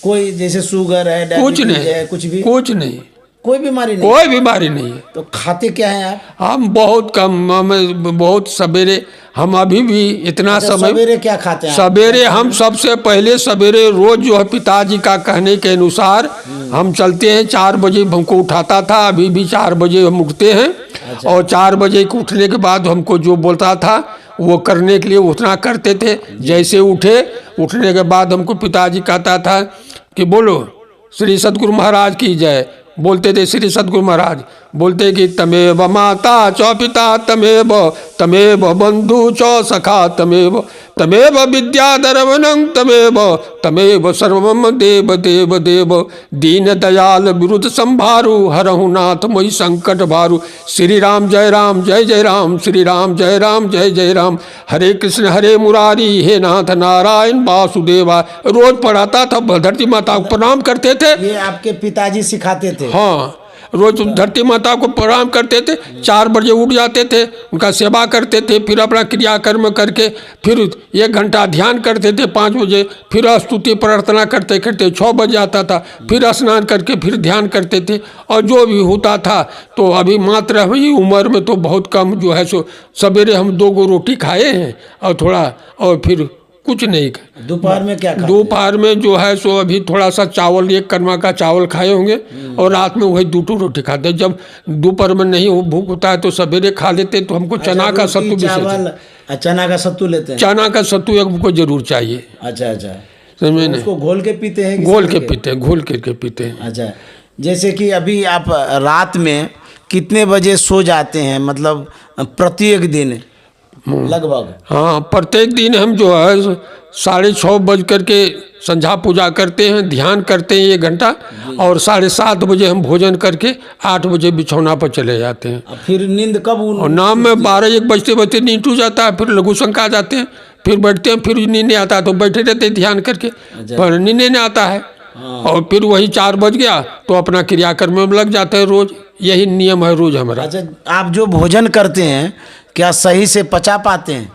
कोई जैसे शुगर है, कुछ नहीं है, कुछ भी कुछ नहीं, कोई बीमारी नहीं? कोई बीमारी नहीं है। तो खाते क्या हैं आप? हम बहुत कम, हम बहुत सवेरे, हम अभी भी इतना समय सवेरे क्या खाते हैं? सवेरे हम सबसे पहले सवेरे रोज जो है पिताजी का कहने के अनुसार हम चलते हैं। 4 बजे हमको उठाता था, अभी भी 4 बजे हम उठते हैं। अच्छा। और 4 बजे के उठने के बाद हमको जो बोलता था वो करने के लिए उतना करते थे। जैसे उठने के बाद हमको पिताजी कहता था कि बोलो श्री सद्गुरु महाराज की जय, बोलते थे श्री सद्गुरु महाराज। बोलते कि तमेव माता च पिता तमेव तमेव बंधु च सखा तमेव तमेव विद्याधरवनं तमेव तमेव सर्वम देव देव देव दीन दयाल विरुद्ध संभारु हरहु नाथ मोहि संकट भारु। श्री राम जय राम जय जय राम, श्री राम जय राम जय जय राम, हरे कृष्ण हरे मुरारी हे नाथ नारायण वासुदेवा। रोज पढ़ाता था, धरती माता को प्रणाम करते थे। ये आपके पिताजी सिखाते थे? हाँ, रोज धरती माता को प्रणाम करते थे। 4 बजे उठ जाते थे, उनका सेवा करते थे, फिर अपना क्रियाकर्म करके फिर 1 घंटा ध्यान करते थे 5 बजे, फिर स्तुति प्रार्थना करते करते 6 बज जाता था, फिर स्नान करके फिर ध्यान करते थे। और जो भी होता था तो अभी मात्र हुई उम्र में तो बहुत कम जो है सो सवेरे हम 2 गो रोटी खाए हैं और थोड़ा और फिर कुछ नहीं। दोपहर में क्या खाते? दोपहर में जो है सो अभी थोड़ा सा चावल, 1 कर्मा का चावल खाए होंगे और रात में वही 2 रोटी खाते हैं। जब दोपहर में नहीं भूख होता है तो सवेरे खा लेते। तो हमको चना का सत्तू भी, चना का सत्तू लेते हैं? चना का सत्तू हमको जरूर चाहिए। अच्छा अच्छा, समझे ना? उसको घोल के पीते हैं? घोल के पीते हैं, घोल करके पीते हैं। अच्छा, जैसे कि अभी आप रात में कितने बजे सो जाते हैं, मतलब प्रत्येक दिन लगभग? हाँ, प्रत्येक दिन हम जो है 6:30 बज करके संध्या पूजा करते हैं, ध्यान करते हैं 1 घंटा, और 7:30 बजे हम भोजन करके 8 बजे बिछौना पर चले जाते हैं। फिर नींद कब? और नाम में 12-1 बजते बजते नींद टूट जाता है, फिर लघु शंका आ जाते हैं, फिर बैठते हैं, फिर नींद नहीं आता है तो बैठे रहते हैं ध्यान करके, पर नींद नहीं आता है। और फिर वही 4 बज गया तो अपना क्रियाकर्म में लग जाते हैं रोज। यही नियम है रोज हमारा। अच्छा, आप जो भोजन करते हैं क्या सही से पचा पाते हैं?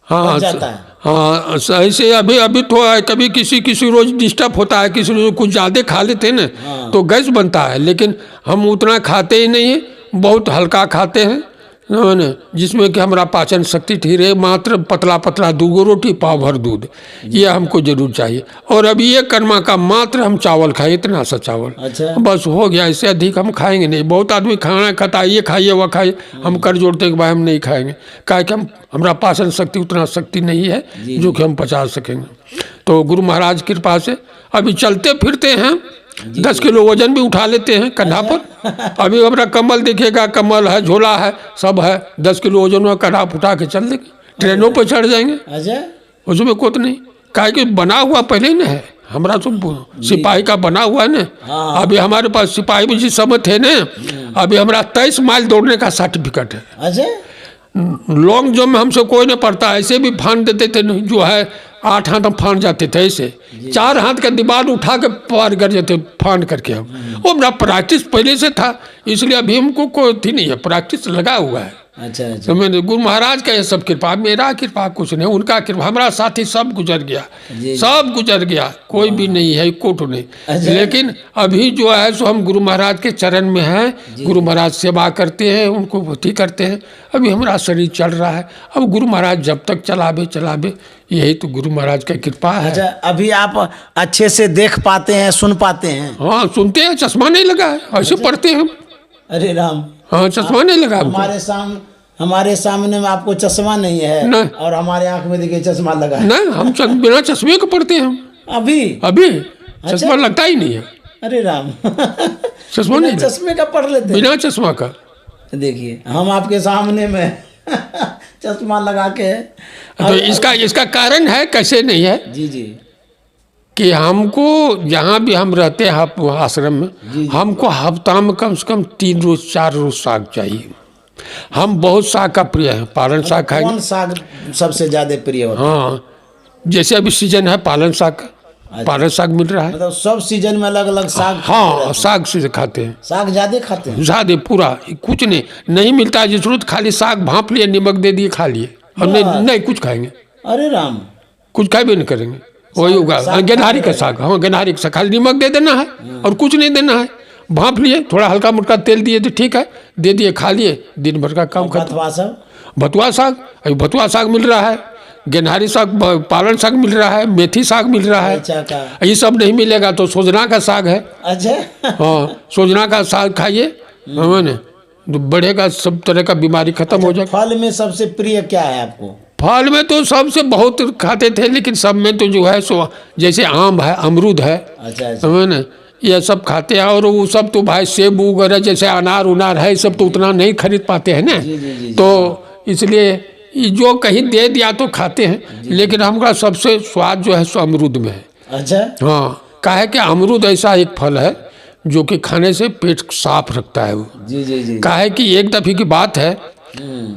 हाँ, पच जाता है? हाँ, सही से। अभी तो कभी किसी रोज डिस्टर्ब होता है, किसी रोज कुछ ज़्यादा खा लेते हैं ना, तो गैस बनता है। लेकिन हम उतना खाते ही नहीं है, बहुत हल्का खाते हैं ना, जिसमें कि हमारा पाचन शक्ति ठीक रहे। मात्र पतला पतला 2 गो रोटी, पाव भर दूध, ये हमको जरूर चाहिए। और अभी 1 कर्मा का मात्र हम चावल खाए, इतना सा चावल। अच्छा, बस हो गया, इससे अधिक हम खाएंगे नहीं। बहुत आदमी खाना खाता है, ये खाइए वह खाइए, हम कर जोड़ते कि भाई हम नहीं खाएंगे, क्या कि हमारा पाचन शक्ति उतना शक्ति नहीं है जो कि हम पचा सकेंगे। तो गुरु महाराज की कृपा से अभी चलते फिरते हैं, 10 किलो वजन भी उठा लेते हैं कंधा पर। अभी हमारा कमल दिखेगा, कमल है, झोला है, सब है। 10 किलो वजन में कंधा उठा के चल देंगे, ट्रेनों पर चढ़ जाएंगे। अच्छा, उसमें कुछ नहीं, क्या कि बना हुआ पहले न है हमारा, तो सिपाही का बना हुआ है ना। अभी हमारे पास सिपाही भी जिस समय थे ना, अभी हमारा 23 माइल दौड़ने का सर्टिफिकेट है। अच्छा, लॉन्ग जंप में हमसे कोई नहीं पड़ता, ऐसे भी फान देते थे, जो है 8 हाथ हम फान जाते थे, ऐसे 4 हाथ का दीवार उठा के पार कर जाते फान करके हम। वो मेरा प्रैक्टिस पहले से था, इसलिए अभी हमको कोई थी नहीं है, प्रैक्टिस लगा हुआ है। अच्छा अच्छा, तो मैंने गुरु महाराज का ये सब कृपा, मेरा कृपा कुछ नहीं, उनका कृपा। हमारा साथी सब गुजर गया, सब गुजर गया, कोई भी नहीं है, कोटो नहीं। लेकिन अभी जो है सो हम गुरु महाराज के चरण में हैं, गुरु महाराज सेवा करते हैं, उनको भक्ति करते हैं। अभी हमारा शरीर चल रहा है, अब गुरु महाराज जब तक चलावे चलावे, यही तो गुरु महाराज का कृपा है। अच्छा, अभी आप अच्छे से देख पाते हैं, सुन पाते हैं? हाँ, सुनते हैं, चश्मा नहीं लगा है, ऐसे पढ़ते हैं हम। अरे राम, हाँ, चश्मा नहीं लगा हमको। हमारे सामने में आपको चश्मा नहीं है, नहीं। और हमारे आंख में देखिए चश्मा लगा है। नहीं, हम बिना चश्मे के पढ़ते हैं हम। अभी चश्मा लगता ही नहीं है। अरे राम, चश्मा नहीं, चश्मे का पढ़ लेते हैं? बिना चश्मा का। देखिए हम आपके सामने में चश्मा लगा के। तो इसका कारण है, कैसे नहीं है जी जी, कि हमको जहाँ भी हम रहते हैं आश्रम में, हमको हफ्ता में कम से कम 3 रोज 4 रोज साग चाहिए। हम बहुत साग का प्रिय है, पालन साग खाएंगे। कौन साग सबसे ज्यादा प्रिय होता है? हाँ, जैसे अभी सीजन है पालन साग का, पालन साग मिल रहा है। मतलब सब सीजन में अलग अलग साग? हाँ, साग से खाते हैं। साग ज्यादा खाते हैं? ज्यादा, पूरा कुछ नहीं मिलता है जरूरत, खाली साग भाप लिए, नमक दे दिए, खा लिए, और नहीं कुछ खाएंगे। अरे राम, कुछ खाए भी नहीं करेंगे, वही होगा गेनहारी का साग। हाँ, गेनहारी का साग, खाली नमक दे देना है और कुछ नहीं देना है। भाप लिए, थोड़ा हल्का मुल्का तेल दिए तो ठीक है, दे दिए, खा लिए, दिन भर का काम खत्म। भतुआ साग, अभी भतुआ साग मिल रहा है, गेनहारी साग, पालन साग मिल रहा है, मेथी साग मिल रहा है। ये सब नहीं मिलेगा तो सोजना का साग है। अच्छा, हाँ, सोजना का साग खाइए, मैंने बढ़ेगा, सब तरह का बीमारी खत्म हो जाएगा। फल में सबसे प्रिय क्या है आपको? फल में तो सबसे बहुत खाते थे, लेकिन सब में तो जो है सो जैसे आम है, अमरूद है, अच्छा, मैंने ये सब खाते हैं। और वो सब तो भाई सेब वगैरह जैसे अनार उनार है सब तो उतना नहीं खरीद पाते हैं ना, तो इसलिए ये जो कहीं दे दिया तो खाते हैं। लेकिन हमका सबसे स्वाद जो है सो अमरूद में है। अच्छा। हाँ, कहा है कि अमरूद ऐसा एक फल है जो कि खाने से पेट साफ रखता है वो। जी जी जी। कहा है कि एक दफ़े की बात है,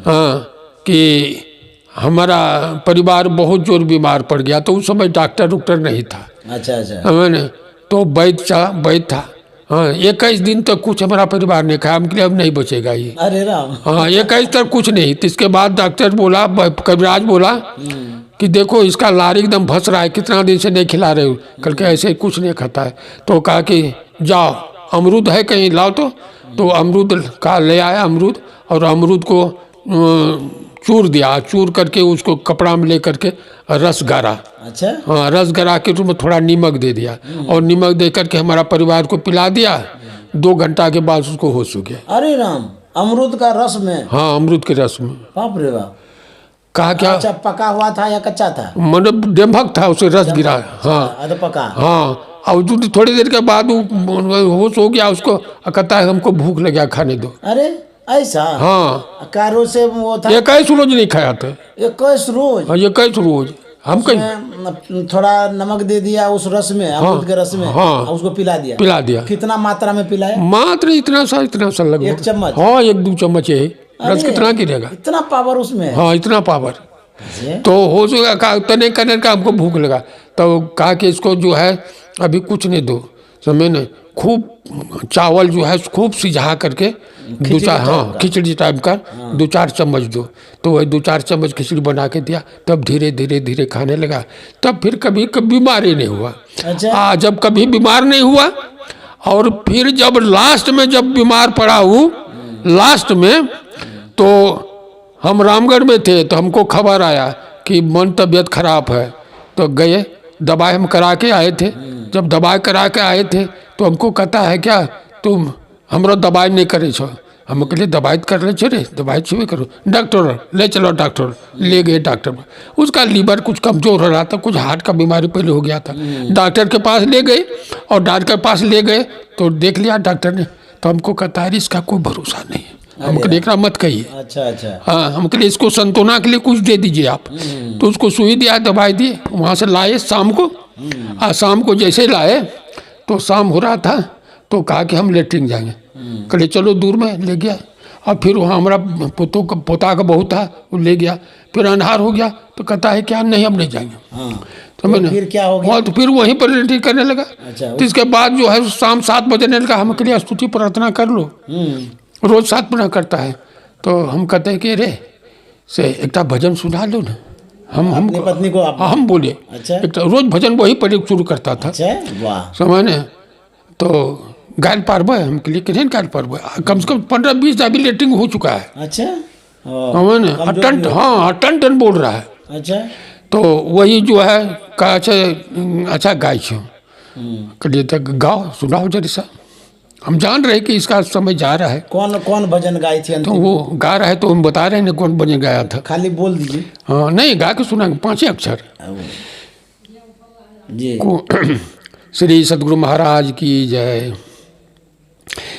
हाँ, कि हमारा परिवार बहुत जोर बीमार पड़ गया, तो उस समय डॉक्टर नहीं था। अच्छा अच्छा। मैंने तो वैद्य था। हाँ, 21 दिन तक कुछ हमारा परिवार ने खाया, हम अब नहीं बचेगा ये। अरे राम। हाँ, 21 तक कुछ नहीं। तो इसके बाद डॉक्टर बोला, कविराज बोला कि देखो इसका लार एकदम फंस रहा है, कितना दिन से नहीं खिला रहे हो। कल के ऐसे कुछ नहीं खाता है। तो कहा कि जाओ अमरूद है कहीं लाओ, तो अमरूद का ले आया अमरूद, और अमरूद को चूर दिया, चूर करके उसको कपड़ा में ले करके रस गारा। अच्छा। हाँ, रस गरा के उसमें थोड़ा नमक दे दिया, और नमक दे करके हमारा परिवार को पिला दिया। 2 घंटा के बाद उसको होश हो गया। अरे राम, अमरूद का रस में? हाँ, अमरूद के रस में। बाप रे बाप। कहा क्या? अच्छा, पका हुआ था या कच्चा था? मतलब डेम्भक था, उसे रस गिरा। हाँ तो पका। हाँ, और थोड़ी देर के बाद वो होश हो गया उसको, कहता है हमको भूख लगा, खाने दो। अरे ऐसा? हाँ, कारो से वो था? 21 रोज नहीं खाया था। 21 रोज? हाँ, 21 रोज। हम कहीं उसमें थोड़ा नमक दे दिया उस रस में, अमरूद के रस में। हाँ, और उसको पिला दिया। कितना मात्रा में पिलाया? मात्र इतना सा लगभग 1 चम्मच? हाँ, 1-2 चम्मच है। रस कितना गिरेगा? इतना पावर उसमें? हाँ, इतना पावर। तो हो सका तने करने का हमको भूख लगा, तो कहा कि इसको जो है अभी कुछ नहीं दो, समझे न, खूब चावल जो है खूब सिझा करके 2-4, हाँ, खिचड़ी टाइप का 2-4 चम्मच दो। तो वही 2-4 चम्मच खिचड़ी बना के दिया, तब धीरे धीरे धीरे खाने लगा। तब फिर कभी बीमार ही नहीं हुआ। अच्छा। जब कभी बीमार नहीं हुआ, और फिर जब लास्ट में जब बीमार पड़ा हूँ लास्ट में, तो हम रामगढ़ में थे, तो हमको खबर आया कि मन तबीयत खराब है। तो गए, दवाई हम करा के आए थे। जब दवाई करा के आए थे तो हमको कहता है क्या तुम हमरा दवाई नहीं करे छो। हम कहले दवाई कर ले रे, दवाई छुए करो। डॉक्टर ले चलो, डॉक्टर ले गए। डॉक्टर उसका लीवर कुछ कमज़ोर हो रहा था, कुछ हार्ट का बीमारी पहले हो गया था। डॉक्टर के पास ले गए, और डॉक्टर के पास ले गए तो देख लिया डॉक्टर ने, तो हमको कहता है इसका कोई भरोसा नहीं है, हमको देखना मत कहिए। अच्छा अच्छा। हाँ, हम कहले इसको संतोना के लिए कुछ दे दीजिए आप। तो उसको सुई दिया, दवाई दिए, वहाँ से लाए शाम को। शाम को जैसे लाए तो शाम हो रहा था, तो कहा कि हम लेटरिन जाएंगे। कहले चलो, दूर में ले गया। और फिर वहाँ हमारा पोता का बहू था, वो ले गया। फिर अंधार हो गया तो कहता है क्या नहीं हम नहीं जाएंगे। तो मैंने फिर क्या हो गया? तो फिर वहीं पर लेटरिन करने लगा। अच्छा। तो इसके बाद जो है शाम 7 बजने लगा। हम कहले स्तुति प्रार्थना कर लो, रोज 7 बजे करता है। तो हम कहते हैं कि रे से एक भजन सुना लो ना। हम अपनी पत्नी को आप? हम बोले। अच्छा। एक रोज भजन वही पर शुरू करता था। अच्छा, वाह। समझ ने, तो गायल पारब हम के लिए कि गायल पारब, कम से कम 15-20 अभी लेटरिंग हो चुका है। अच्छा। समझ ने, अटन, हाँ, अटन बोल रहा है। अच्छा। तो वही जो है कहा अच्छा गाय छो, कहिए तक गाओ, सुनाओ जरा सा। हम जान रहे कि इसका समय जा रहा है। कौन भजन गाई थी? तो वो गा रहा है, तो हम बता रहे हैं कौन भजन गाया था। खाली बोल दीजिए। हाँ, नहीं गा के सुना, 5 अक्षर जी। श्री सद्गुरु महाराज की जय।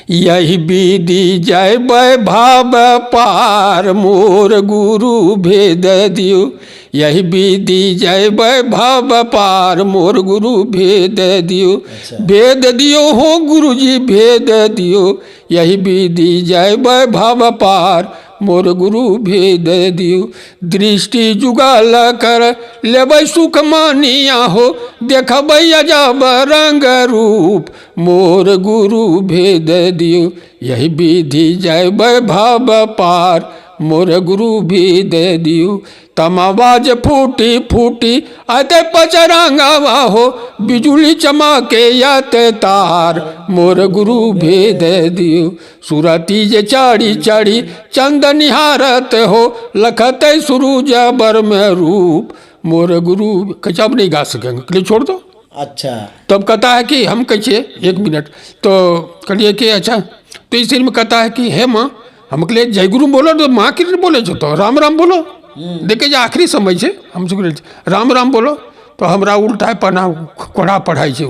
यही विधि जय वैभाव पार, मोर गुरु भेद दियो। यही विधि जय वैभाव पार, मोर गुरु भेद दियो। भेद दियो हो गुरु जी, भेद दियो। यही विधि जय वैभाव पार, मोर गुरु भेद दियो। दृष्टि जुगाल कर लेबै सुख मानिया हो, देखबै अजब रंग रूप, मोर गुरु भेद दियो। यही विधि जय वैभाव पार, मोर गुरु भेद दियो। तम आवाज फूटी फूटी आते पचरंगवा हो, बिजुली चमके आते तार, मोर गुरु भेद दियो। सुरती जे चढ़ी चढ़ी चंद निहारत हो, लखते सूरज बर में रूप, मोर गुरु। कचब नहीं गा सकेंगे, कहिए छोड़ दो। अच्छा। तब कहता है कि हम कहिए 1 मिनट, तो कहिए कि अच्छा। तो इस में कहता है कि हे माँ, हम कहले जय गुरु बोलो, तो माँ की बोले छो, तो राम राम बोलो। देखिए आखिरी समय से हमसे राम राम बोलो, तो हमरा उल्टा पना कोड़ा पढ़ाई छे।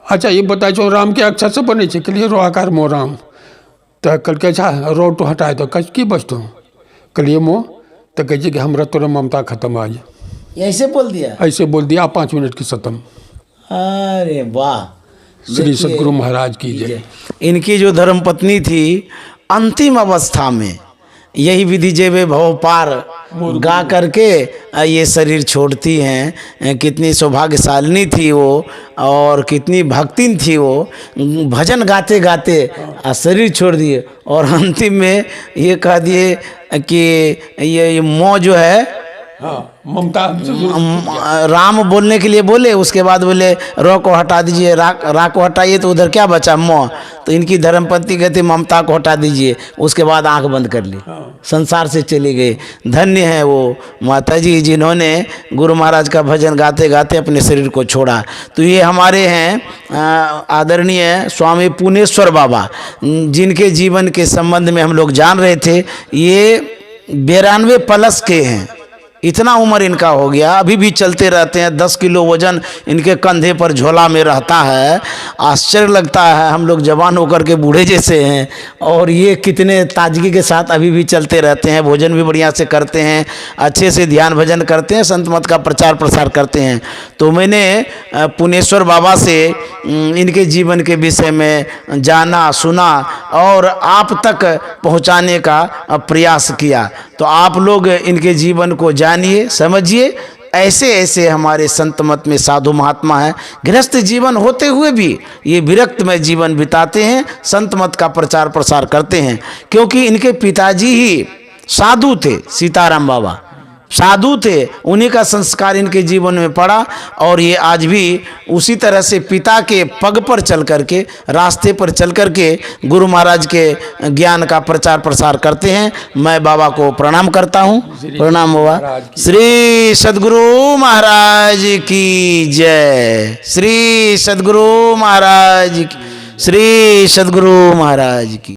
अच्छा ये बताए छो राम के अक्षर से बने छे कहलिए रो आकार मो राम तो कल के अच्छा रो तो हटाए तो कच की बचतो कहलिए मो तो कहे कि हमरा तोरा ममता खत्म आज ऐसे बोल दिया। ऐसे बोल दिया 5 मिनट की खत्म। अरे वाह, श्री सदगुरु महाराज की जय। इनकी जो धर्मपत्नी थी अंतिम अवस्था में यही विधि जेबे भव पार गा करके ये शरीर छोड़ती हैं। कितनी सौभाग्यशालिनी थी वो और कितनी भक्तिन थी वो, भजन गाते गाते शरीर छोड़ दिए और अंतिम में ये कह दिए कि ये मौ जो है ममता राम बोलने के लिए बोले, उसके बाद बोले रो को हटा दीजिए, रा को हटाइए तो उधर क्या बचा मौ। तो इनकी धर्मपत्नी कहती ममता को हटा दीजिए, उसके बाद आंख बंद कर ली, संसार से चली गई। धन्य है वो माता जी जिन्होंने गुरु महाराज का भजन गाते गाते अपने शरीर को छोड़ा। तो ये हमारे हैं आदरणीय स्वामी पुनेश्वर बाबा, जिनके जीवन के संबंध में हम लोग जान रहे थे। ये 92 प्लस के हैं, इतना उम्र इनका हो गया, अभी भी चलते रहते हैं। 10 किलो वजन इनके कंधे पर झोला में रहता है। आश्चर्य लगता है, हम लोग जवान होकर के बूढ़े जैसे हैं और ये कितने ताजगी के साथ अभी भी चलते रहते हैं। भोजन भी बढ़िया से करते हैं, अच्छे से ध्यान भजन करते हैं, संत मत का प्रचार प्रसार करते हैं। तो मैंने पुनेश्वर बाबा से इनके जीवन के विषय में जाना सुना और आप तक पहुंचाने का प्रयास किया। तो आप लोग इनके जीवन को जानिए, समझिए। ऐसे ऐसे हमारे संत मत में साधु महात्मा हैं, गृहस्थ जीवन होते हुए भी ये विरक्त में जीवन बिताते हैं, संत मत का प्रचार प्रसार करते हैं। क्योंकि इनके पिताजी ही साधु थे, सीताराम बाबा साधु थे, उन्हीं का संस्कार इनके जीवन में पड़ा और ये आज भी उसी तरह से पिता के पग पर चल करके, रास्ते पर चल करके गुरु महाराज के ज्ञान का प्रचार प्रसार करते हैं। मैं बाबा को प्रणाम करता हूँ। प्रणाम बाबा। श्री सदगुरु महाराज की जय। श्री सदगुरु महाराज की, श्री सदगुरु महाराज की।